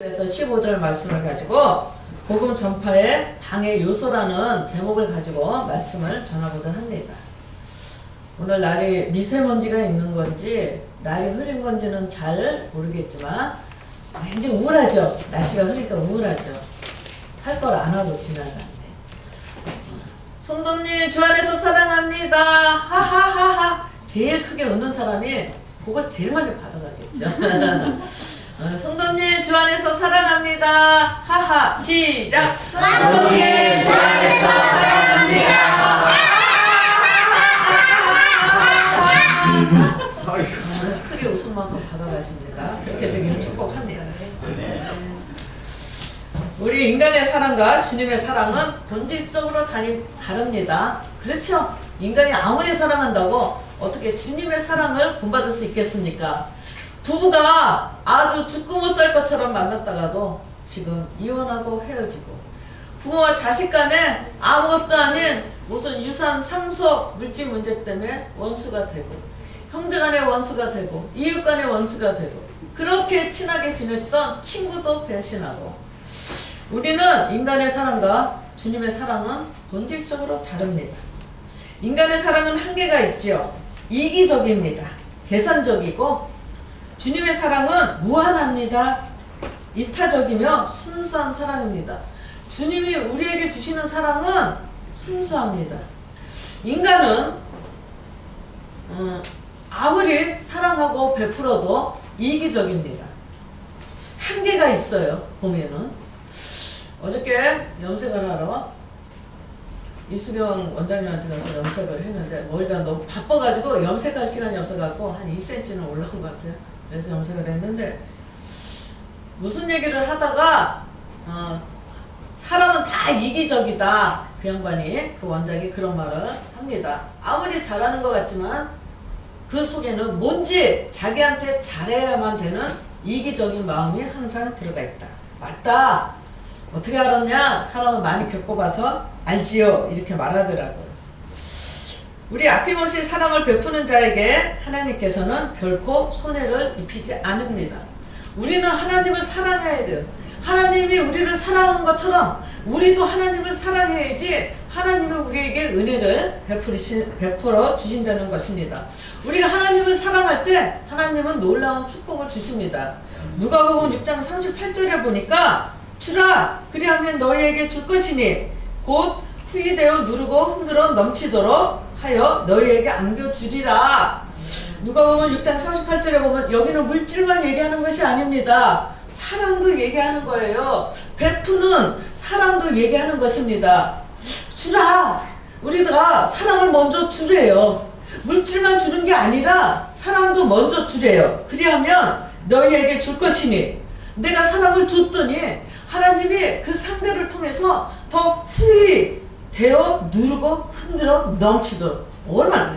그래서 15절 말씀을 가지고 복음 전파의 방해 요소라는 제목을 가지고 말씀을 전하고자 합니다. 오늘 날이 미세먼지가 있는 건지 날이 흐린 건지는 잘 모르겠지만 왠지 우울하죠. 날씨가 흐리니까 우울하죠. 할 걸 안 하고 지나가네. 손돈님 주 안에서 사랑합니다. 하하하하. 제일 크게 웃는 사람이 복을 제일 많이 받아가겠죠. 성도님 주 안에서 사랑합니다. 하하 시작. 성도님 주 안에서 사랑합니다. 크게 웃음 만큼 받아가십니다. 그렇게 되기를 축복합니다. 우리 인간의 사랑과 주님의 사랑은 본질적으로 다릅니다. 그렇죠? 인간이 아무리 사랑한다고 어떻게 주님의 사랑을 본받을 수 있겠습니까? 부부가 아주 죽고 못 살 것처럼 만났다가도 지금 이혼하고 헤어지고, 부모와 자식 간에 아무것도 아닌 무슨 유산 상속 물질 문제 때문에 원수가 되고, 형제 간의 원수가 되고, 이웃 간의 원수가 되고, 그렇게 친하게 지냈던 친구도 배신하고. 우리는 인간의 사랑과 주님의 사랑은 본질적으로 다릅니다. 인간의 사랑은 한계가 있죠. 이기적입니다. 계산적이고, 주님의 사랑은 무한합니다. 이타적이며 순수한 사랑입니다. 주님이 우리에게 주시는 사랑은 순수합니다. 인간은 아무리 사랑하고 베풀어도 이기적입니다. 한계가 있어요. 보면은 어저께 염색을 하러 이수경 원장님한테 가서 염색을 했는데 머리가 너무 바빠가지고 염색할 시간이 없어갖고 한 2cm는 올라온 것 같아요. 그래서 염색을 했는데 무슨 얘기를 하다가 사람은 다 이기적이다. 그 양반이, 그 원장이 그런 말을 합니다. 아무리 잘하는 것 같지만 그 속에는 뭔지 자기한테 잘해야만 되는 이기적인 마음이 항상 들어가 있다. 맞다. 어떻게 알았냐? 사람을 많이 겪어봐서 알지요. 이렇게 말하더라고요. 우리 아낌없이 사랑을 베푸는 자에게 하나님께서는 결코 손해를 입히지 않습니다. 우리는 하나님을 사랑해야 돼요. 하나님이 우리를 사랑한 것처럼 우리도 하나님을 사랑해야지 하나님은 우리에게 은혜를 베풀어 주신다는 것입니다. 우리가 하나님을 사랑할 때 하나님은 놀라운 축복을 주십니다. 누가복음 6장 38절에 보니까 주라 그리하면 너희에게 줄 것이니 곧 후이되어 누르고 흔들어 넘치도록 하여 너희에게 안겨주리라. 누가복음 6장 38절에 보면 여기는 물질만 얘기하는 것이 아닙니다. 사랑도 얘기하는 거예요. 베푸는 사랑도 얘기하는 것입니다. 주라. 우리가 사랑을 먼저 주래요. 물질만 주는 게 아니라 사랑도 먼저 주래요. 그리하면 너희에게 줄 것이니, 내가 사랑을 줬더니 하나님이 그 상대를 통해서 더 후히 되어 누르고 흔들어 넘치도록. 얼마나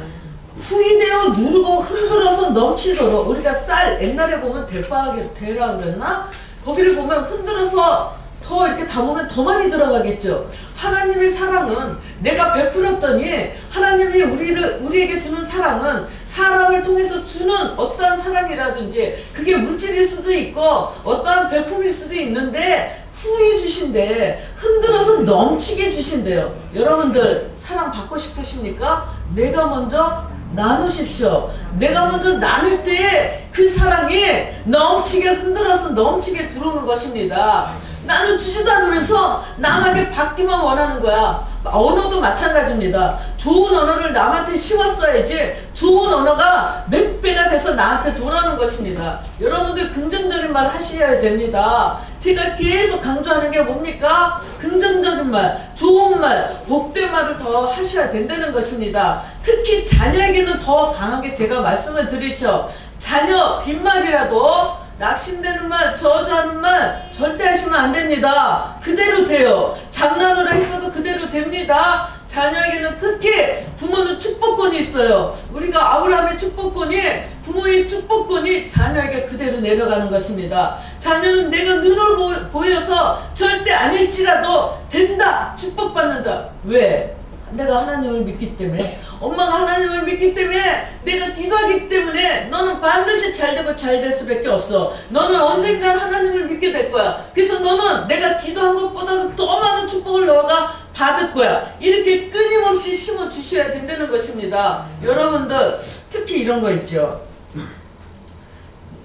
후이되어 누르고 흔들어서 넘치도록. 우리가 쌀 옛날에 보면 대파하게 되라 그랬나? 거기를 보면 흔들어서 더 이렇게 담으면 더 많이 들어가겠죠. 하나님의 사랑은 내가 베풀었더니 하나님이 우리에게 주는 사랑은 사람을 통해서 주는 어떠한 사랑이라든지 그게 물질일 수도 있고 어떠한 베품일 수도 있는데 후히 주신대. 흔들어서 넘치게 주신대요. 여러분들 사랑 받고 싶으십니까? 내가 먼저 나누십시오. 내가 먼저 나눌 때 그 사랑이 넘치게 흔들어서 넘치게 들어오는 것입니다. 나는 주지도 않으면서 남에게 받기만 원하는 거야. 언어도 마찬가지입니다. 좋은 언어를 남한테 심었어야지 좋은 언어가 몇 배가 돼서 나한테 돌아오는 것입니다. 여러분들 긍정적인 말 하셔야 됩니다. 제가 계속 강조하는 게 뭡니까? 긍정적인 말, 좋은 말, 복된 말을 더 하셔야 된다는 것입니다. 특히 자녀에게는 더 강하게 제가 말씀을 드리죠. 자녀 빈말이라도 낙심되는 말, 저주하는 말 절대 하시면 안 됩니다. 그대로 돼요. 장난으로 했어도 그대로 됩니다. 자녀에게는 특히 부모는 축복권이 있어요. 우리가 아브라함의 축복권이, 부모의 축복권이 자녀에게 그대로 내려가는 것입니다. 자녀는 내가 눈을 보여서 절대 아닐지라도 된다. 축복받는다. 왜? 내가 하나님을 믿기 때문에, 엄마가 하나님을 믿기 때문에, 내가 기도하기 때문에 너는 반드시 잘되고 잘될 수밖에 없어. 너는 언젠간 하나님을 믿게 될 거야. 그래서 너는 내가 기도한 것보다 더 많은 축복을 너가 받을 거야. 이렇게 끊임없이 심어주셔야 된다는 것입니다. 여러분들 특히 이런 거 있죠.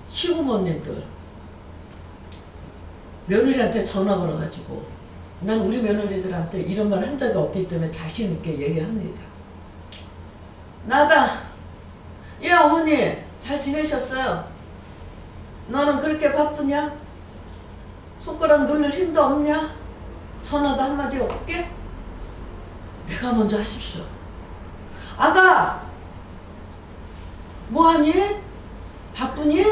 시부모님들 며느리한테 전화 걸어가지고, 난 우리 며느리들한테 이런 말 한 적이 없기 때문에 자신 있게 얘기합니다. 나다. 야, 어머니 잘 지내셨어요? 너는 그렇게 바쁘냐? 손가락 누를 힘도 없냐? 전화도 한마디 없게? 내가 먼저 하십시오. 아가 뭐하니? 바쁘니?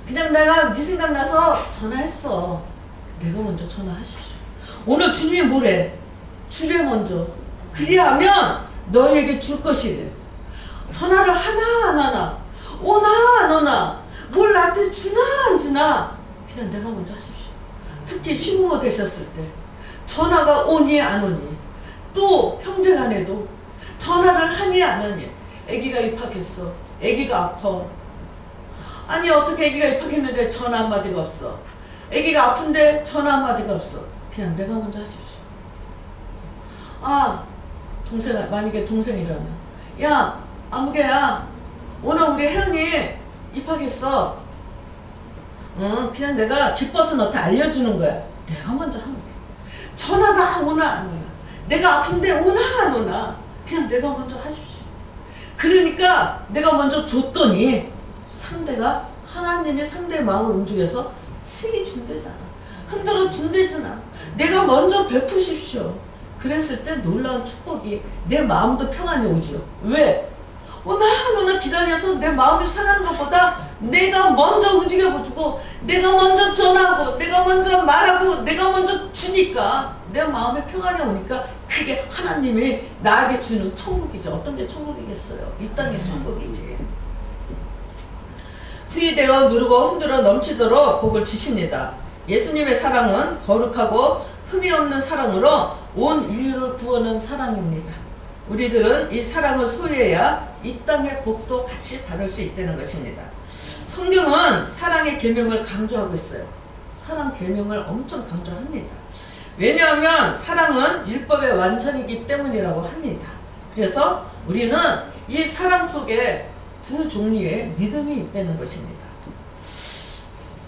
그냥 내가 네 생각나서 전화했어. 내가 먼저 전화하십시오. 오늘 주님이 뭐래? 주래 먼저. 그리하면 너에게 줄 것이래. 전화를 하나 안 하나, 오나 안 오나, 뭘 나한테 주나 안 주나, 그냥 내가 먼저 하십시오. 특히 시부모 되셨을 때 전화가 오니 안 오니, 또 형제간에도 전화를 하니 안 하니, 아기가 입학했어, 아기가 아파. 아니 어떻게 아기가 입학했는데 전화 한마디가 없어. 아기가 아픈데 전화 한마디가 없어. 그냥 내가 먼저 하십시오. 아, 만약에 동생이라면, 야, 아무개야, 오늘 우리 혜연이 입학했어. 그냥 내가 기뻐서 너한테 알려주는 거야. 내가 먼저 하면 돼. 전화가 오나 안 오나, 내가 아픈데 오나 안 오나, 그냥 내가 먼저 하십시오. 그러니까 내가 먼저 줬더니 상대가, 하나님이 상대의 마음을 움직여서 휘 준대잖아. 흔들어 준대잖아. 내가 먼저 베푸십시오. 그랬을 때 놀라운 축복이 내 마음도 평안이 오죠. 왜? 오나 기다려서 내 마음이 상하는 것보다 내가 먼저 움직여주고, 내가 먼저 전하고, 내가 먼저 말하고, 내가 먼저 주니까 내 마음에 평안이 오니까 그게 하나님이 나에게 주는 천국이죠. 어떤 게 천국이겠어요? 이 땅의 천국이지. 후이되어 누르고 흔들어 넘치도록 복을 주십니다. 예수님의 사랑은 거룩하고 흠이 없는 사랑으로 온 인류를 구원한 사랑입니다. 우리들은 이 사랑을 소유해야 이 땅의 복도 같이 받을 수 있다는 것입니다. 성경은 사랑의 계명을 강조하고 있어요. 사랑 계명을 엄청 강조합니다. 왜냐하면 사랑은 율법의 완성이기 때문이라고 합니다. 그래서 우리는 이 사랑 속에 두 종류의 믿음이 있다는 것입니다.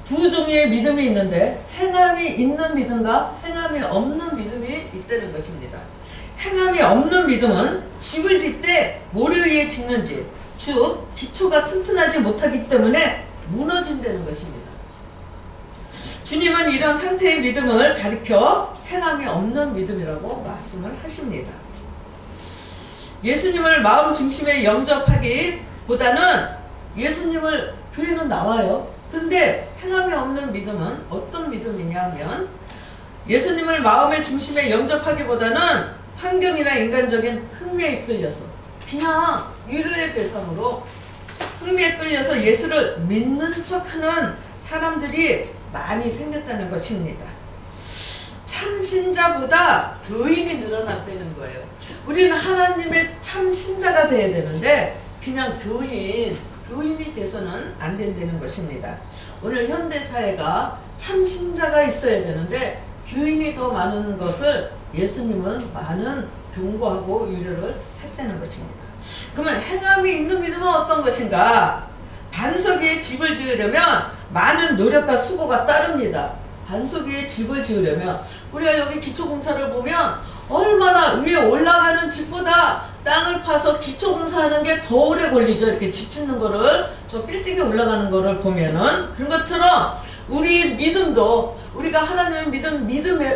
두 종류의 믿음이 있는데, 행함이 있는 믿음과 행함이 없는 믿음이 있다는 것입니다. 행함이 없는 믿음은 집을 짓 때 모래 위에 짓는 집, 즉 기초가 튼튼하지 못하기 때문에 무너진다는 것입니다. 주님은 이런 상태의 믿음을 가리켜 행함이 없는 믿음이라고 말씀을 하십니다. 예수님을 마음 중심에 영접하기보다는 예수님을 교회는 나와요. 그런데 행함이 없는 믿음은 어떤 믿음이냐 하면, 예수님을 마음의 중심에 영접하기보다는 환경이나 인간적인 흥미에 끌려서, 그냥 위로의 대상으로 흥미에 끌려서 예수를 믿는 척하는 사람들이 많이 생겼다는 것입니다. 참신자보다 교인이 늘어났다는 거예요. 우리는 하나님의 참신자가 돼야 되는데 그냥 교인이 돼서는 안 된다는 것입니다. 오늘 현대사회가 참신자가 있어야 되는데 교인이 더 많은 것을 예수님은 많은 경고하고 위로를 했다는 것입니다. 그러면 행함이 있는 믿음은 어떤 것인가? 반석 위에 집을 지으려면 많은 노력과 수고가 따릅니다. 반석 위에 집을 지으려면, 우리가 여기 기초공사를 보면 얼마나 위에 올라가는 집보다 땅을 파서 기초공사하는 게 더 오래 걸리죠. 이렇게 집 짓는 거를, 저 빌딩에 올라가는 거를 보면은. 그런 것처럼 우리 믿음도, 우리가 하나님을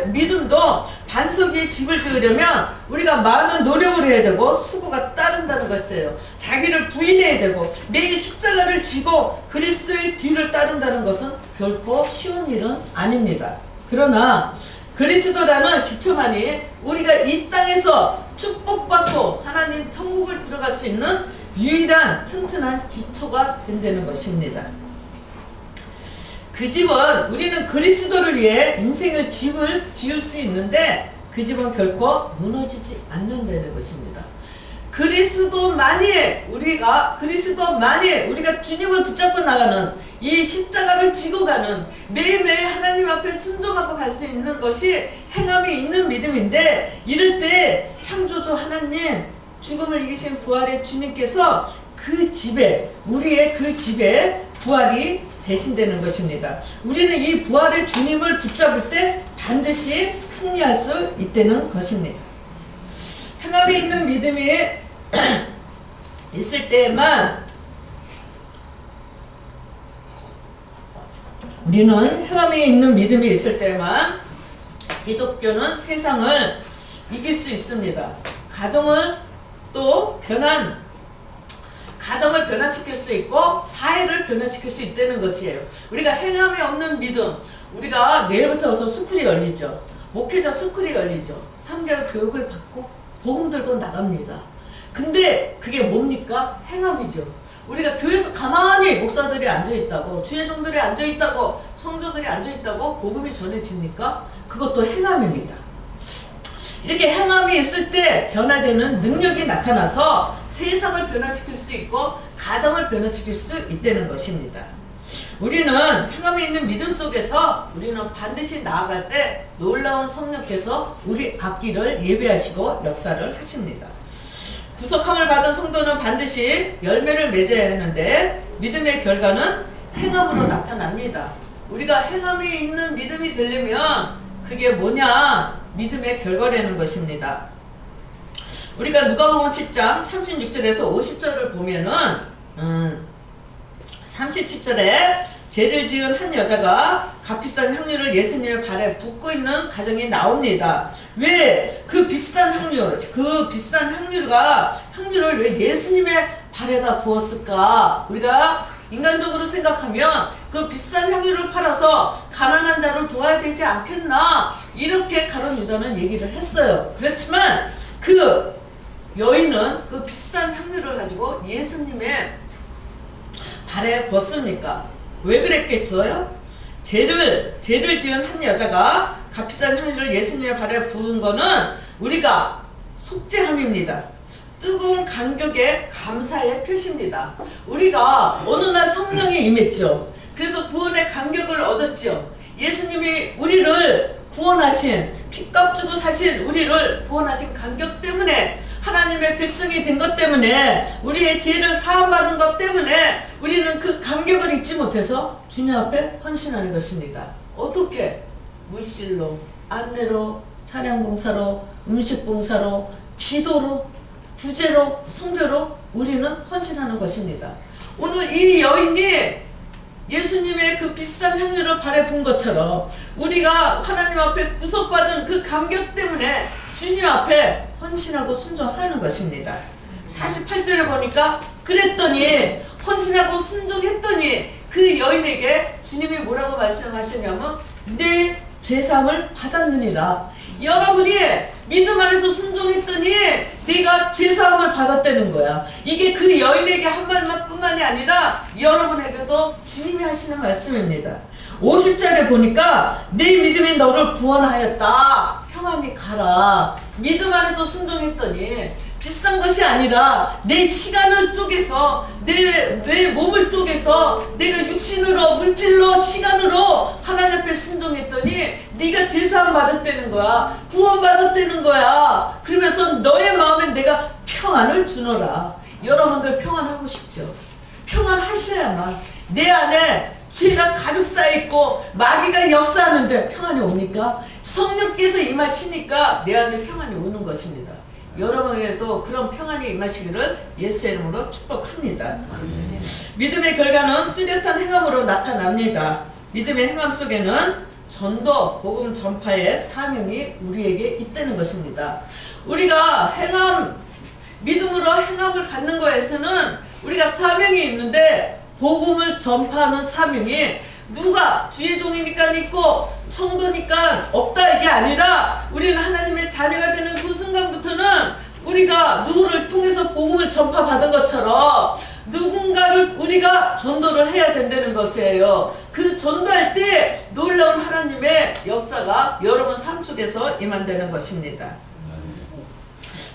믿음도 반석 위에 집을 지으려면 우리가 많은 노력을 해야 되고 수고가 따른다는 것이에요. 자기를 부인해야 되고 매일 십자가를 지고 그리스도의 뒤를 따른다는 것은 결코 쉬운 일은 아닙니다. 그러나 그리스도라는 기초만이 우리가 이 땅에서 축복받고 하나님 천국을 들어갈 수 있는 유일한 튼튼한 기초가 된다는 것입니다. 그 집은, 우리는 그리스도를 위해 인생을 집을 지을 수 있는데 그 집은 결코 무너지지 않는다는 것입니다. 그리스도만이 우리가 주님을 붙잡고 나가는, 이 십자가를 지고 가는, 매일매일 하나님 앞에 순종하고 갈 수 있는 것이 행함이 있는 믿음인데, 이럴 때 창조주 하나님, 죽음을 이기신 부활의 주님께서 그 집에, 우리의 그 집에 부활이 되신다는 것입니다. 우리는 이 부활의 주님을 붙잡을 때 반드시 승리할 수 있다는 것입니다. 행함이 있는 믿음이 있을 때에만, 우리는 행함이 있는 믿음이 있을 때만 기독교는 세상을 이길 수 있습니다. 가정을 변화시킬 수 있고 사회를 변화시킬 수 있다는 것이에요. 우리가 행함이 없는 믿음, 우리가 내일부터 와서 스쿨이 열리죠. 목회자 스쿨이 열리죠. 3개월 교육을 받고 복음 들고 나갑니다. 근데 그게 뭡니까? 행함이죠. 우리가 교회에서 가만히 목사들이 앉아있다고, 주회종들이 앉아있다고, 성도들이 앉아있다고 복음이 전해집니까? 그것도 행함입니다. 이렇게 행함이 있을 때 변화되는 능력이 나타나서 세상을 변화시킬 수 있고 가정을 변화시킬 수 있다는 것입니다. 우리는 행함이 있는 믿음 속에서 우리는 반드시 나아갈 때 놀라운 성령께서 우리 앞길을 예배하시고 역사를 하십니다. 구속함을 받은 성도는 반드시 열매를 맺어야 하는데, 믿음의 결과는 행함으로 나타납니다. 우리가 행함이 있는 믿음이 되려면 그게 뭐냐? 믿음의 결과라는 것입니다. 우리가 누가복음 10장 36절에서 50절을 보면은 37절에 죄를 지은 한 여자가 값비싼 향유를 예수님의 발에 붓고 있는 가정이 나옵니다. 왜 그 비싼 향유를 왜 예수님의 발에다 부었을까? 우리가 인간적으로 생각하면 그 비싼 향유를 팔아서 가난한 자를 도와야 되지 않겠나? 이렇게 가룟 유다는 얘기를 했어요. 그렇지만 그 여인은 그 비싼 향유를 가지고 예수님의 발에 부었습니까? 왜 그랬겠어요? 죄를 지은 한 여자가 값비싼 향유를 예수님의 발에 부은 거는 우리가 속죄함입니다. 뜨거운 감격의 감사의 표시입니다. 우리가 어느 날 성령이 임했죠. 그래서 구원의 감격을 얻었죠. 예수님이 우리를 구원하신, 핏값 주고 사신 우리를 구원하신 감격 때문에, 하나님의 백성이 된 것 때문에, 우리의 죄를 사함받은 것 때문에 우리는 그 감격을 잊지 못해서 주님 앞에 헌신하는 것입니다. 어떻게? 물질로, 안내로, 찬양봉사로, 음식봉사로, 기도로, 구제로, 순교로 우리는 헌신하는 것입니다. 오늘 이 여인이 예수님의 그 비싼 향유를 발에 분 것처럼 우리가 하나님 앞에 구속받은 그 감격 때문에 주님 앞에 헌신하고 순종하는 것입니다. 48절에 보니까 그랬더니, 헌신하고 순종했더니 그 여인에게 주님이 뭐라고 말씀하셨냐면 내 죄사함을 받았느니라. 여러분이 믿음 안에서 순종했더니 네가 죄사함을 받았다는 거야. 이게 그 여인에게 한 말뿐만이 아니라 여러분에게도 주님이 하시는 말씀입니다. 50절에 보니까 내 믿음이 너를 구원하였다. 평안히 가라. 믿음 안에서 순종했더니 비싼 것이 아니라 내 시간을 쪼개서, 내 몸을 쪼개서, 내가 육신으로, 물질로, 시간으로 하나님 앞에 순종했더니 네가 제사함 받았다는 거야. 구원 받았다는 거야. 그러면서 너의 마음에 내가 평안을 주노라. 여러분들 평안하고 싶죠? 평안하셔야만. 내 안에 죄가 가득 쌓여있고 마귀가 역사하는데 평안이 옵니까? 성령께서 임하시니까 내 안에 평안이 오는 것입니다. 여러분에게도 그런 평안이 임하시기를 예수의 이름으로 축복합니다. 믿음의 결과는 뚜렷한 행함으로 나타납니다. 믿음의 행함 속에는 전도, 복음 전파의 사명이 우리에게 있다는 것입니다. 우리가 믿음으로 행함을 갖는 거에서는 우리가 사명이 있는데, 복음을 전파하는 사명이 누가 주의 종이니까 있고 성도니까 없다 이게 아니라, 우리는 하나님의 자녀가 되는 그 순간부터는 우리가 누구를 통해서 복음을 전파받은 것처럼 누군가를 우리가 전도를 해야 된다는 것이에요. 그 전도할 때 놀라운 하나님의 역사가 여러분 삶 속에서 임한다는 것입니다.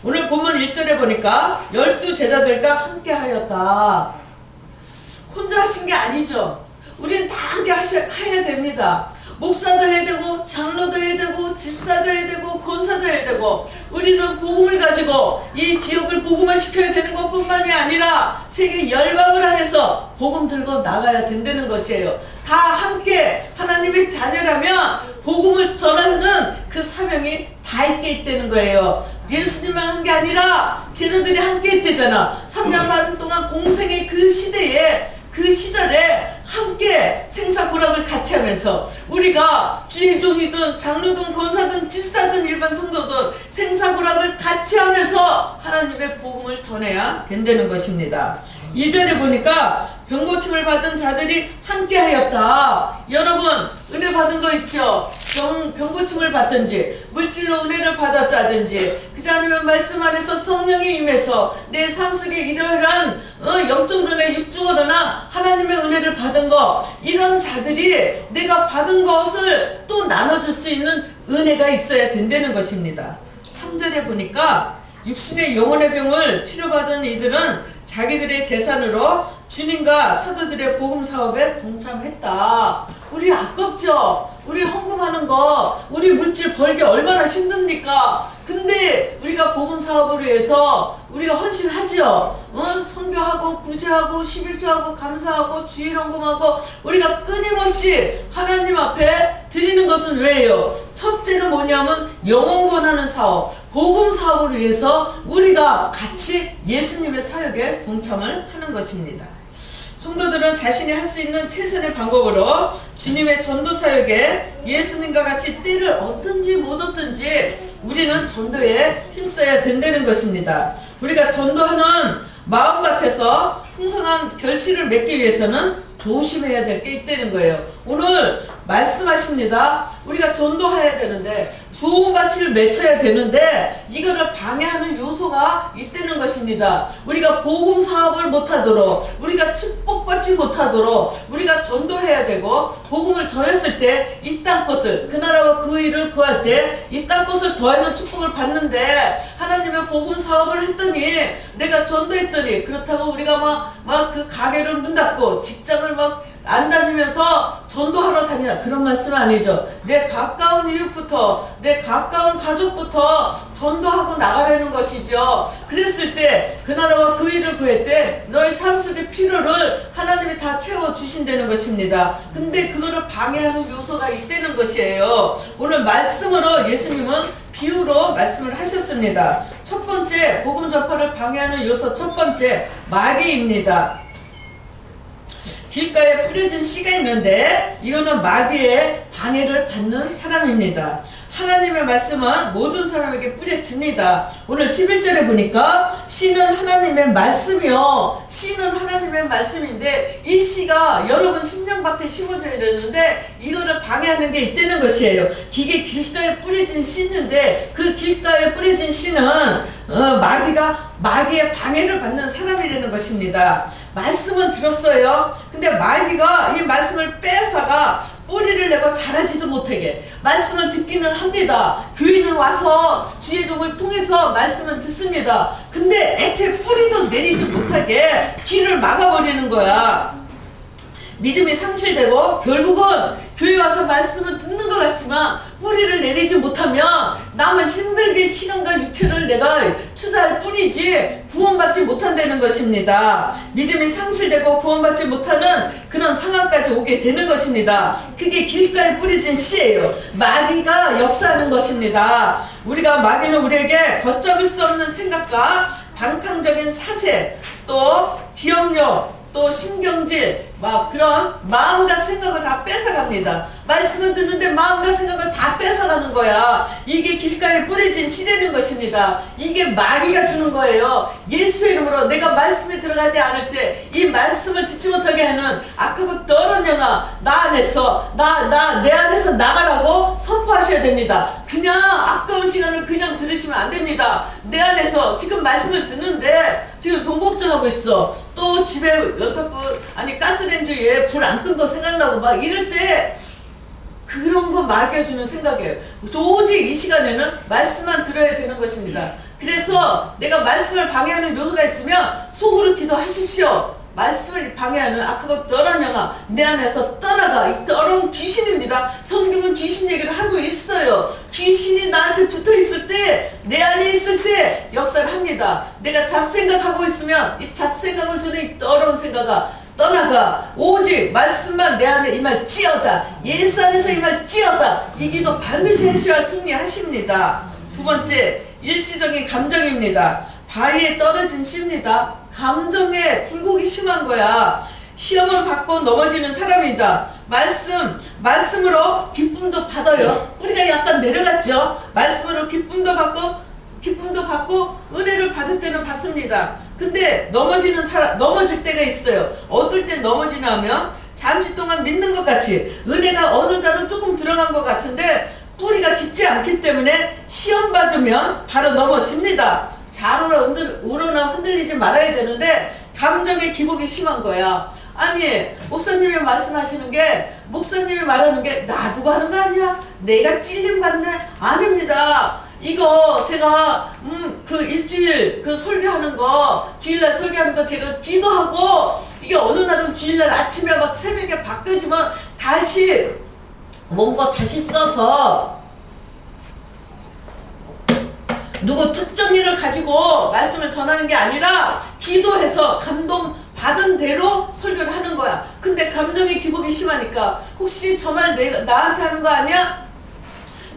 오늘 본문 1절에 보니까 12제자들과 함께 하였다. 혼자 하신 게 아니죠. 우리는 다 함께 해야 됩니다. 목사도 해야 되고 장로도 해야 되고 집사도 해야 되고 권사도 해야 되고 우리는 복음을 가지고 이 지역을 복음화시켜야 되는 것뿐만이 아니라 세계 열방을 향해서 복음 들고 나가야 된다는 것이에요. 다 함께 하나님의 자녀라면 복음을 전하는 그 사명이 다 있게 있다는 거예요. 예수님만 한 게 아니라 제자들이 함께 있대잖아. 3년 반 동안 공생의 그 시대에 그 시절에 함께 생사고락을 같이 하면서 우리가 주의종이든 장로든 권사든 집사든 일반 성도든 생사고락을 같이 하면서 하나님의 복음을 전해야 된다는 것입니다. 2절에 보니까 병고침을 받은 자들이 함께 하였다. 여러분 은혜 받은 거 있죠? 병고침을 받든지 물질로 은혜를 받았다든지 그저 아니면 말씀 안에서 성령이 임해서 내 삶 속에 이러한 영적으로나 육적으로나 하나님의 은혜를 받은 거, 이런 자들이 내가 받은 것을 또 나눠줄 수 있는 은혜가 있어야 된다는 것입니다. 3절에 보니까 육신의 영혼의 병을 치료받은 이들은 자기들의 재산으로 주님과 사도들의 복음 사업에 동참했다. 우리 아깝죠? 우리 헌금하는 거, 우리 물질 벌기 얼마나 힘듭니까? 근데 우리가 복음 사업을 위해서 우리가 헌신하죠. 선교하고 구제하고 11조하고 감사하고 주일 헌금하고 우리가 끊임없이 하나님 앞에 드리는 것은 왜예요? 첫째는 뭐냐면 영혼권하는 사업, 복음 사업을 위해서 우리가 같이 예수님의 사역에 동참을 하는 것입니다. 성도들은 자신이 할 수 있는 최선의 방법으로 주님의 전도 사역에 예수님과 같이 때를 얻든지 못 얻든지 우리는 전도에 힘써야 된다는 것입니다. 우리가 전도하는 마음밭에서 풍성한 결실을 맺기 위해서는 조심해야 될 게 있다는 거예요. 오늘 말씀하십니다. 우리가 전도해야 되는데 좋은 가치를 맺혀야 되는데 이거를 방해하는 요소가 있다는 것입니다. 우리가 복음 사업을 못하도록, 우리가 축복받지 못하도록 우리가 전도해야 되고 복음을 전했을 때 이 땅것을, 그 나라와 그 일을 구할 때 이 땅것을 더하는 축복을 받는데 하나님의 복음 사업을 했더니 내가 전도했더니 그렇다고 우리가 막 그 가게를 문 닫고 직장을 막 안 다니면서 전도하러 다니라, 그런 말씀 아니죠. 내 가까운 이웃부터, 내 가까운 가족부터 전도하고 나가라는 것이죠. 그랬을 때 그 나라와 그 일을 구할 때 너의 삶 속의 필요를 하나님이 다 채워주신다는 것입니다. 근데 그거를 방해하는 요소가 있다는 것이에요. 오늘 말씀으로 예수님은 비유로 말씀을 하셨습니다. 첫 번째, 복음 전파를 방해하는 요소 첫 번째, 마귀입니다. 길가에 뿌려진 씨가 있는데 이거는 마귀의 방해를 받는 사람입니다. 하나님의 말씀은 모든 사람에게 뿌려집니다. 오늘 11절에 보니까 씨는 하나님의 말씀이요. 씨는 하나님의 말씀인데 이 씨가 여러분 심령밭에 심어져야 되는데 이거를 방해하는 게 있다는 것이에요. 이게 길가에 뿌려진 씨인데 그 길가에 뿌려진 씨는 마귀의 방해를 받는 사람이라는 것입니다. 말씀은 들었어요. 근데 마귀가 이 말씀을 뺏어가 뿌리를 내고 자라지도 못하게 말씀을 듣기는 합니다. 교인은 와서 주의 종을 통해서 말씀을 듣습니다. 근데 애초에 뿌리도 내리지 못하게 길을 막아버리는 거야. 믿음이 상실되고 결국은 교회 와서 말씀을 듣는 것 같지만 뿌리를 내리지 못하면 남은 힘들게 시간과 육체를 내가 투자할 뿐이지 구원받지 못한다는 것입니다. 믿음이 상실되고 구원받지 못하는 그런 상황까지 오게 되는 것입니다. 그게 길가에 뿌려진 씨예요. 마귀가 역사하는 것입니다. 마귀는 우리에게 걷잡을 수 없는 생각과 방탕적인 사세, 또 기억력, 또 신경질, 막 그런 마음과 생각을 다 뺏어갑니다. 말씀을 듣는데 마음과 생각을 다 뺏어가는 거야. 이게 길가에 뿌려진 씨라는 것입니다. 이게 마귀가 주는 거예요. 예수의 이름으로 내가 말씀에 들어가지 않을 때 이 말씀을 듣지 못하게 하는 악하고 더러운 영아, 내 안에서 나가라고 선포하셔야 됩니다. 그냥 아까운 시간을 그냥 들으시면 안 됩니다. 내 안에서 지금 말씀을 듣는데 지금 돈 걱정하고 있어. 또 집에 연탄불, 가스레인지 위에 불 안 끈 거 생각나고 막 이럴 때 그런 거 막여주는 생각이에요. 도저히 이 시간에는 말씀만 들어야 되는 것입니다. 그래서 내가 말씀을 방해하는 요소가 있으면 속으로 기도하십시오. 말씀을 방해하는 악하고 더러운 영아 내 안에서 떠나가. 이 더러운 귀신입니다. 성경은 귀신 얘기를 하고 있어요. 귀신이 나한테 붙어있을 때, 내 안에 있을 때 역사를 합니다. 내가 잡생각하고 있으면 이 잡생각을 주는 이 더러운 생각아 떠나가. 오직 말씀만 내 안에 임할지어다. 예수 안에서 임할지어다. 이 기도 반드시 하셔야 승리하십니다. 두 번째, 일시적인 감정입니다. 바위에 떨어진 씨입니다. 감정에 굴곡이 심한 거야. 시험을 받고 넘어지는 사람이다. 말씀으로 기쁨도 받아요. 뿌리가 약간 내려갔죠. 말씀으로 기쁨도 받고 은혜를 받을 때는 받습니다. 근데 넘어질 때가 있어요. 어떨 때 넘어지냐면 잠시 동안 믿는 것 같이 은혜가 어느 날은 조금 들어간 것 같은데 뿌리가 깊지 않기 때문에 시험 받으면 바로 넘어집니다. 우러나 흔들리지 말아야 되는데 감정의 기복이 심한 거야. 아니 목사님이 말씀하시는 게, 목사님이 말하는 게 놔두고 하는 거 아니야? 내가 찔림받네? 아닙니다. 이거 제가 그 일주일 그 설교하는 거, 주일날 설교하는 거 제가 기도하고, 이게 어느 날은 주일날 아침에 막 새벽에 바뀌어지면 다시 뭔가 다시 써서 누구 특정 일을 가지고 말씀을 전하는 게 아니라 기도해서 감동 받은 대로 설교를 하는 거야. 근데 감정의 기복이 심하니까 혹시 저 말 나한테 하는 거 아니야?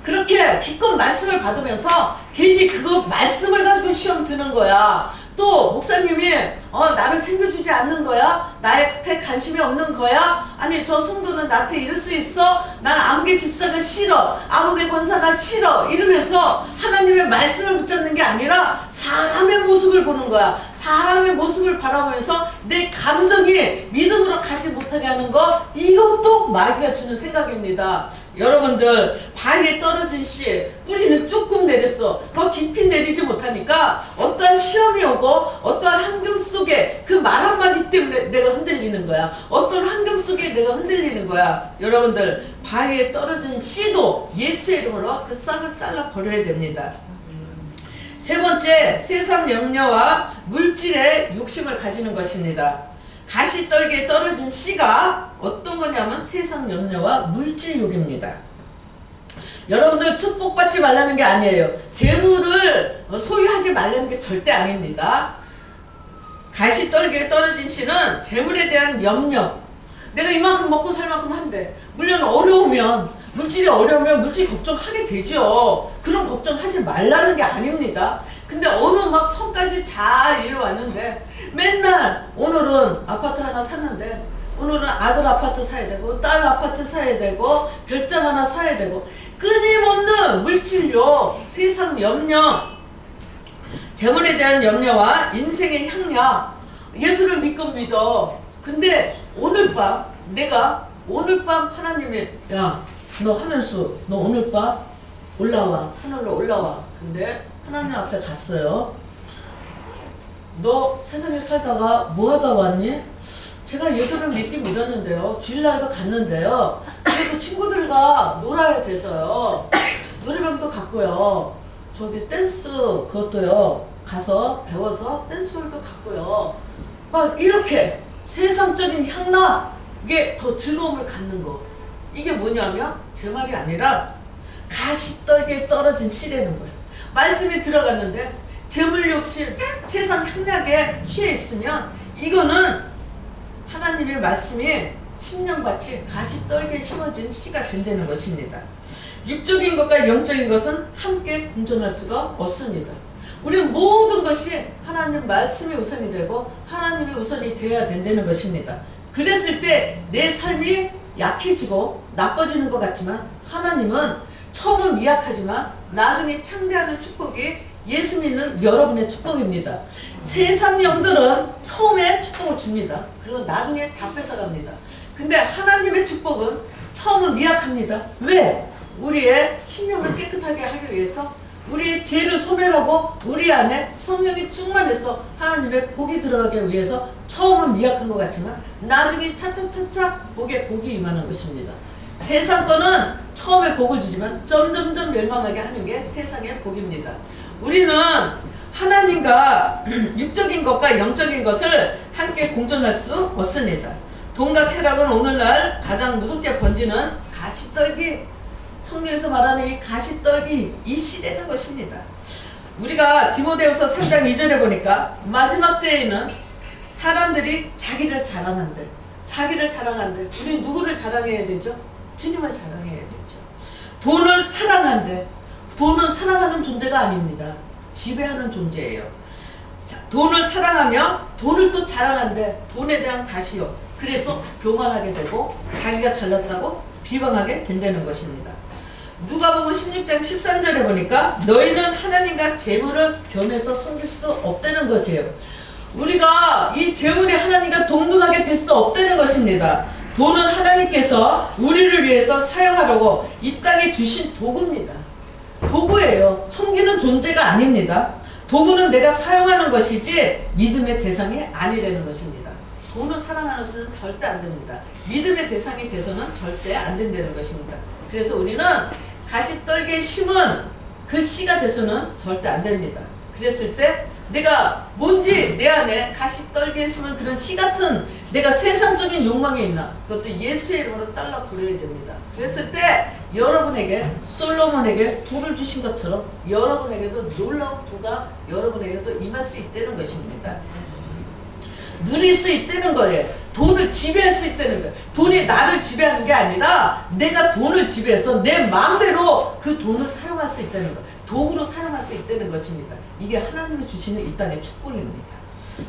그렇게 기껏 말씀을 받으면서 괜히 그거 말씀을 가지고 시험 드는 거야. 또 목사님이 나를 챙겨주지 않는 거야? 나한테 관심이 없는 거야? 아니 저 성도는 나한테 이럴 수 있어? 난 아무개 집사가 싫어, 아무개 권사가 싫어 이러면서 하나님의 말씀을 붙잡는 게 아니라 사람의 모습을 보는 거야. 사람의 모습을 바라보면서 내 감정이 믿음으로 가지 못하게 하는 거, 이것도 마귀가 주는 생각입니다. 여러분들 바위에 떨어진 씨, 뿌리는 조금 내렸어. 더 깊이 내리지 못하니까 어떠한 시험이 오고 어떠한 환경 속에 그 말 한마디 때문에 내가 흔들리는 거야. 어떤 환경 속에 내가 흔들리는 거야. 여러분들 바위에 떨어진 씨도 예수의 이름으로 그 싹을 잘라 버려야 됩니다. 세 번째, 세상 염려와 물질의 욕심을 가지는 것입니다. 가시떨기에 떨어진 씨가 어떤 거냐면 세상 염려와 물질욕입니다. 여러분들 축복받지 말라는 게 아니에요. 재물을 소유하지 말라는 게 절대 아닙니다. 가시떨기에 떨어진 씨는 재물에 대한 염려. 내가 이만큼 먹고 살 만큼 한대. 물론 물질이 어려우면 물질 걱정하게 되죠. 그런 걱정하지 말라는 게 아닙니다. 근데 어느 막 성까지 잘 이뤄왔는데 맨날 오늘은 아파트 하나 샀는데 오늘은 아들 아파트 사야 되고 딸 아파트 사야 되고 별장 하나 사야 되고 끊임없는 물질욕, 세상 염려, 재물에 대한 염려와 인생의 향락. 예수를 믿어. 근데 내가 오늘 밤 하나님이 야 너 하면서 너 오늘 밤 올라와, 하늘로 올라와. 근데 하나님 앞에 갔어요. 너 세상에 살다가 뭐 하다 왔니? 제가 예수를 믿었는데요. 주일날도 갔는데요. 그리고 친구들과 놀아야 돼서요. 노래방도 갔고요. 저기 댄스 그것도요. 가서 배워서 댄스홀도 갔고요. 막 이렇게 세상적인 향락에 더 즐거움을 갖는 거. 이게 뭐냐면 제 말이 아니라 가시떨기에 떨어진 씨라는 거예요. 말씀이 들어갔는데 재물욕심, 세상 향락에 취해 있으면 이거는 하나님의 말씀이 심령같이 가시떨기에 심어진 씨가 된다는 것입니다. 육적인 것과 영적인 것은 함께 공존할 수가 없습니다. 우리는 모든 것이 하나님 말씀이 우선이 되고 하나님이 우선이 되어야 된다는 것입니다. 그랬을 때 내 삶이 약해지고 나빠지는 것 같지만 하나님은 처음은 미약하지만 나중에 창대하는 축복이 예수 믿는 여러분의 축복입니다. 세상 영들은 처음에 축복을 줍니다. 그리고 나중에 다 뺏어갑니다. 근데 하나님의 축복은 처음은 미약합니다. 왜? 우리의 심령을 깨끗하게 하기 위해서, 우리의 죄를 소멸하고 우리 안에 성령이 충만해서 하나님의 복이 들어가기 위해서 처음은 미약한 것 같지만 나중에 차차차차 복에 복이 임하는 것입니다. 세상 거는 처음에 복을 주지만 점점점 멸망하게 하는 게 세상의 복입니다. 우리는 하나님과 육적인 것과 영적인 것을 함께 공존할 수 없습니다. 돈과 쾌락은 오늘날 가장 무섭게 번지는 가시떨기, 성경에서 말하는 이 가시떨기, 이 시대는 것입니다. 우리가 디모데후서 3장 2절에 보니까 마지막 때에는 사람들이 자기를 자랑한대. 우리 누구를 자랑해야 되죠? 주님을 자랑해야 되죠. 돈을 사랑한대. 돈은 사랑하는 존재가 아닙니다. 지배하는 존재예요. 자, 돈을 사랑하며 돈을 또 자랑한대. 돈에 대한 가시요. 그래서 교만하게 되고 자기가 잘났다고 비방하게 된다는 것입니다. 누가복음 16장 13절에 보니까 너희는 하나님과 재물을 겸해서 섬길 수 없다는 것이에요. 우리가 이 재물이 하나님과 동등하게 될 수 없다는 것입니다. 돈은 하나님께서 우리를 위해서 사용하려고 이 땅에 주신 도구입니다. 도구예요. 섬기는 존재가 아닙니다. 도구는 내가 사용하는 것이지 믿음의 대상이 아니라는 것입니다. 돈을 사랑하는 것은 절대 안 됩니다. 믿음의 대상이 돼서는 절대 안 된다는 것입니다. 그래서 우리는 가시떨기에 심은 그 씨가 돼서는 절대 안 됩니다. 그랬을 때 내가 뭔지 내 안에 가시떨기에 심은 그런 씨 같은 내가 세상적인 욕망이 있나? 그것도 예수의 이름으로 잘라 버려야 됩니다. 그랬을 때 여러분에게 솔로몬에게 부를 주신 것처럼 여러분에게도 놀라운 부가 여러분에게도 임할 수 있다는 것입니다. 누릴 수 있다는 거예요. 돈을 지배할 수 있다는 거예요. 돈이 나를 지배하는 게 아니라 내가 돈을 지배해서 내 마음대로 그 돈을 사용할 수 있다는 거예요. 도구로 사용할 수 있다는 것입니다. 이게 하나님이 주시는 이 땅의 축복입니다.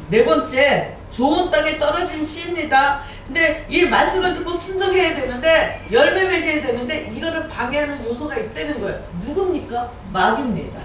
네 번째, 좋은 땅에 떨어진 씨입니다. 근데 이 말씀을 듣고 순종해야 되는데 열매 맺어야 되는데 이거를 방해하는 요소가 있다는 거예요. 누굽니까? 마귀입니다.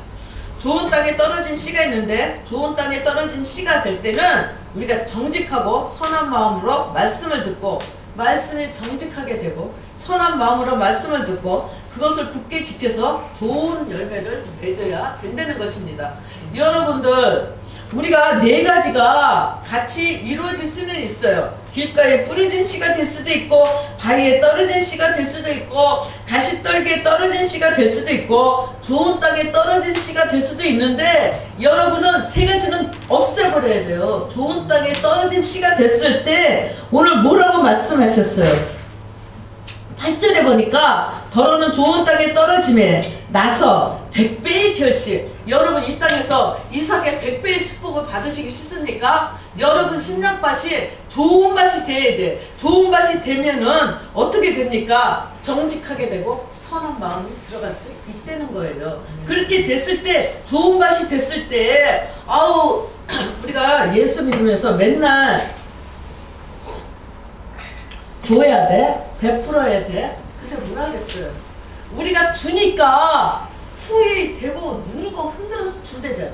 좋은 땅에 떨어진 씨가 있는데 좋은 땅에 떨어진 씨가 될 때는 우리가 정직하고 선한 마음으로 말씀을 듣고 말씀이 정직하게 되고 선한 마음으로 말씀을 듣고 그것을 굳게 지켜서 좋은 열매를 맺어야 된다는 것입니다. 여러분들 우리가 네 가지가 같이 이루어질 수는 있어요. 길가에 뿌려진 씨가 될 수도 있고 바위에 떨어진 씨가 될 수도 있고 가시떨기에 떨어진 씨가 될 수도 있고 좋은 땅에 떨어진 씨가 될 수도 있는데 여러분은 세 가지는 없애버려야 돼요. 좋은 땅에 떨어진 씨가 됐을 때 오늘 뭐라고 말씀하셨어요? 8절에 보니까 더러는 좋은 땅에 떨어짐에 나서 100배의 결실. 여러분 이 땅에서 이삭의 100배의 축복을 받으시기 싫습니까? 여러분 심령밭이 좋은 밭이 돼야 돼. 좋은 밭이 되면은 어떻게 됩니까? 정직하게 되고 선한 마음이 들어갈 수 있다는 거예요. 그렇게 됐을 때 좋은 밭이 됐을 때 우리가 예수 믿으면서 맨날 줘야 돼? 베풀어야 돼? 근데 뭐라 그랬어요? 우리가 주니까 후회 되고 누르고 흔들어서 준대잖아.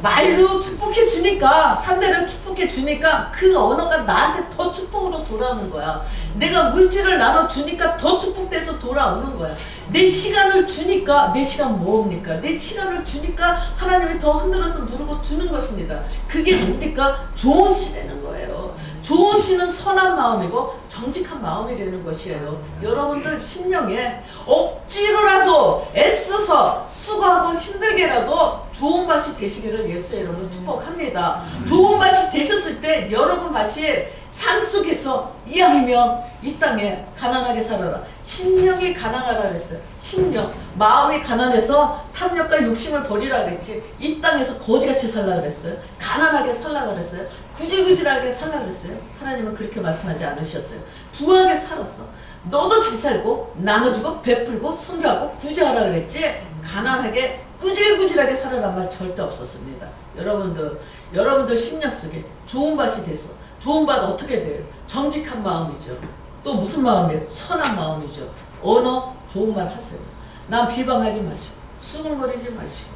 말도 축복해 주니까 상대를 축복해 주니까 그 언어가 나한테 더 축복으로 돌아오는 거야. 내가 물질을 나눠 주니까 더 축복돼서 돌아오는 거야. 내 시간을 주니까 내 시간 뭡니까? 내 시간을 주니까 하나님이 더 흔들어서 누르고 주는 것입니다. 그게 뭡니까? 좋은 시되는 거예요. 좋은 시는 선한 마음이고 정직한 마음이 되는 것이에요. 여러분들 심령에 억지로라도 애써서 수고하고 힘들게라도 좋은 밭이 되시기를 예수의 이름으로 축복합니다. 좋은 밭이 되셨을 때 여러분 밭이 삶 속에서 이왕이면 이 땅에 가난하게 살아라. 심령이 가난하라 그랬어요. 심령, 마음이 가난해서 탐욕과 욕심을 버리라 그랬지. 이 땅에서 거지같이 살라 그랬어요. 가난하게 살라 그랬어요. 구질구질하게 살라 그랬어요. 하나님은 그렇게 말씀하지 않으셨어요. 부하게 살아서 너도 잘 살고 나눠주고 베풀고 섬겨하고 구제하라 그랬지. 가난하게 꾸질꾸질하게 살아란 말 절대 없었습니다. 여러분들 심령 속에 좋은 밭이 돼서 좋은 밭 어떻게 돼요? 정직한 마음이죠. 또 무슨 마음이에요? 선한 마음이죠. 언어 좋은 말 하세요. 남 비방하지 마시고 수근거리지 마시고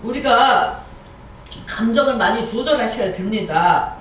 우리가 감정을 많이 조절하셔야 됩니다.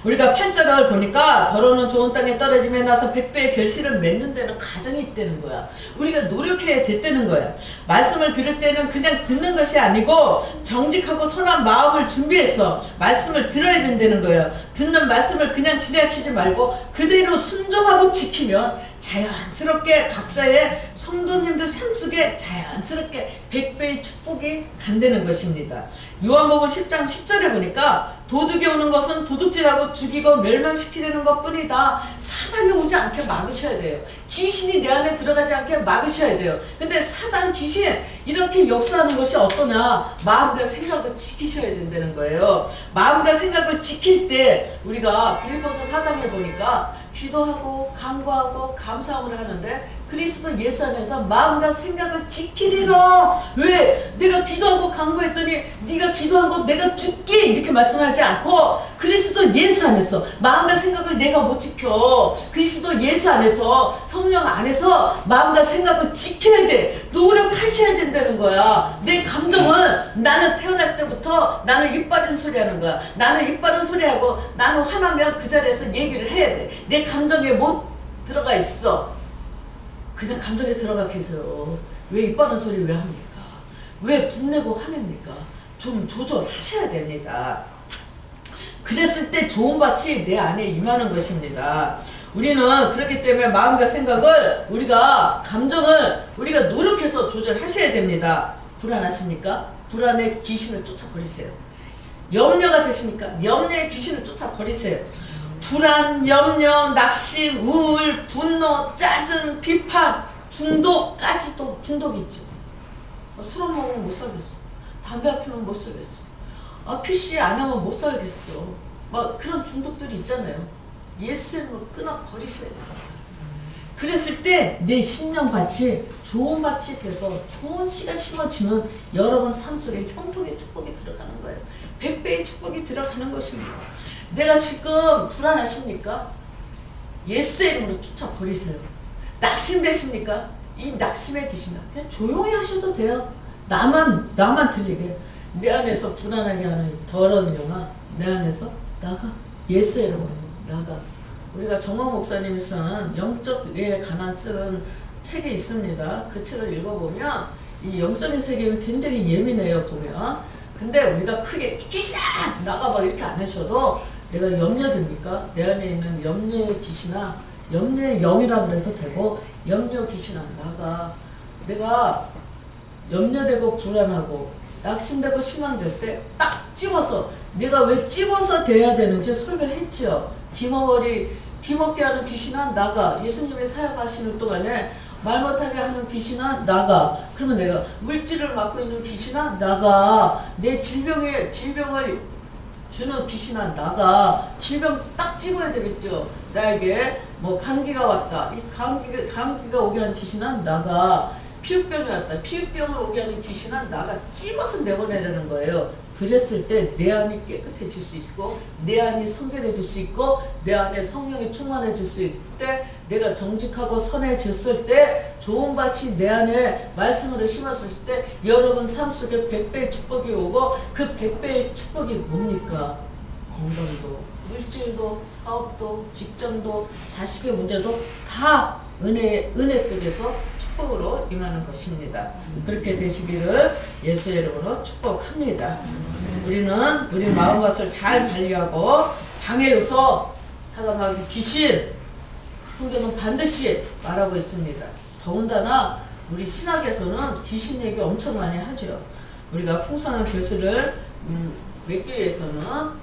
우리가 8절을 보니까 더러는 좋은 땅에 떨어짐에 나서 100배의 결실을 맺는 데는 가정이 있다는 거야. 우리가 노력해야 됐다는 거야. 말씀을 들을 때는 그냥 듣는 것이 아니고 정직하고 선한 마음을 준비해서 말씀을 들어야 된다는 거야. 듣는 말씀을 그냥 지나치지 말고 그대로 순종하고 지키면 자연스럽게 각자의 성도님들 삶 속에 자연스럽게 100배의 축복이 간다는 것입니다. 요한복음 10장 10절에 보니까 도둑이 오는 것은 도둑질하고 죽이고 멸망시키려는 것뿐이다. 사단이 오지 않게 막으셔야 돼요. 귀신이 내 안에 들어가지 않게 막으셔야 돼요. 근데 사단 귀신 이렇게 역사하는 것이 어떠냐? 마음과 생각을 지키셔야 된다는 거예요. 마음과 생각을 지킬 때 우리가 빌립보서 4장에 보니까 기도하고 간구하고 감사함을 하는데 그리스도 예수 안에서 마음과 생각을 지키리라. 왜? 내가 기도하고 간구했더니 네가 기도한 거 내가 줄게 이렇게 말씀하지 않고 그리스도 예수 안에서 마음과 생각을 내가 못 지켜. 그리스도 예수 안에서 성령 안에서 마음과 생각을 지켜야 돼. 노력하셔야 된다는 거야. 내 감정을 나는 태어날 때부터 나는 입 바른 소리 하는 거야. 나는 입 바른 소리 하고 나는 화나면 그 자리에서 얘기를 해야 돼. 내 감정에 못 들어가 있어. 그냥 감정에 들어가 계세요. 왜 입 바른 소리 왜 합니까? 왜 분내고 화냅니까? 좀 조절하셔야 됩니다. 그랬을 때 좋은 밭이 내 안에 임하는 것입니다. 우리는 그렇기 때문에 마음과 생각을 감정을 우리가 노력해서 조절하셔야 됩니다. 불안하십니까? 불안의 귀신을 쫓아버리세요. 염려가 되십니까? 염려의 귀신을 쫓아버리세요. 불안, 염려, 낙심, 우울, 분노, 짜증, 비판, 중독까지도 중독이죠. 술 안 먹으면 못 살겠어. 담배 안 피우면 못 살겠어. PC 안 하면 못 살겠어. 막 그런 중독들이 있잖아요. 예수님으로 끊어버리셔야 됩니다. 그랬을 때 내 심령밭이 좋은 밭이 돼서 좋은 씨가 심어지면 여러분 삶 속에 형통의 축복이 들어가는 거예요. 100배의 축복이 들어가는 것입니다. 내가 지금 불안하십니까? 예수의 이름으로 쫓아버리세요. 낙심되십니까? 이 낙심의 귀신아 그냥 조용히 하셔도 돼요. 나만 들리게. 내 안에서 불안하게 하는 더러운 영아 내 안에서 나가. 예수의 이름으로 나가. 우리가 정호 목사님이 쓴 영적에 관한 쓰는 책이 있습니다. 그 책을 읽어보면 이 영적인 세계는 굉장히 예민해요. 보면. 근데 우리가 크게 귀신아 나가 막 이렇게 안 하셔도 내가 염려됩니까? 내 안에 있는 염려의 귀신아 염려의 영이라고 해도 되고 염려 귀신아 나가. 내가 염려되고 불안하고 낙심되고 실망될 때 딱 집어서 내가 왜 집어서 돼야 되는지 설명했죠. 귀먹게 하는 귀신아 나가. 예수님이 사역하시는 동안에 말 못하게 하는 귀신아 나가. 그러면 내가 물질을 맡고 있는 귀신아 나가. 내 질병을 주는 귀신아 나가. 질병 딱 집어야 되겠죠. 나에게 뭐 감기가 왔다. 이 감기가 오게 하는 귀신아 나가. 피부병이 왔다. 피부병을 오게 하는 귀신아 나가. 집어서 내보내려는 거예요. 그랬을 때 내 안이 깨끗해질 수 있고 내 안이 성결해질 수 있고 내 안에 성령이 충만해질 수 있을 때 내가 정직하고 선해졌을 때 좋은 밭이 내 안에 말씀으로 심었을 때 여러분 삶 속에 100배의 축복이 오고 그 100배의 축복이 뭡니까? 건강도 물질도 사업도 직장도 자식의 문제도 다 은혜 속에서 축복으로 임하는 것입니다. 그렇게 되시기를 예수의 이름으로 축복합니다. 우리는 우리 마음밭을 잘 관리하고 방해 요소, 사단마귀 귀신, 성경은 반드시 말하고 있습니다. 더군다나 우리 신학에서는 귀신 얘기 엄청 많이 하죠. 우리가 풍성한 교수를 맺기 위해서는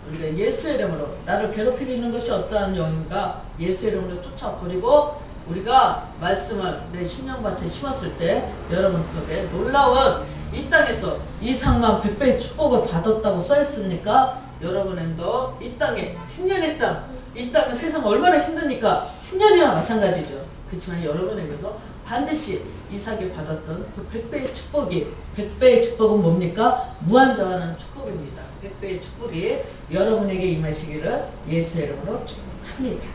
우리가 예수의 이름으로 나를 괴롭히는 것이 어떠한 영인가 예수의 이름으로 쫓아버리고 우리가 말씀을 내 심령밭에 심었을 때 여러분 속에 놀라운 이 땅에서 이상만 100배의 축복을 받았다고 써있으니까 여러분도 이 땅에 흉년의 땅, 이 땅은 세상 얼마나 힘드니까 흉년이와 마찬가지죠. 그렇지만 여러분에게도 반드시 이삭이 받았던 그 100배의 축복이 100배의 축복은 뭡니까? 무한정하는 축복입니다. 100배의 축복이 여러분에게 임하시기를 예수의 이름으로 축복합니다.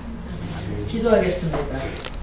기도하겠습니다.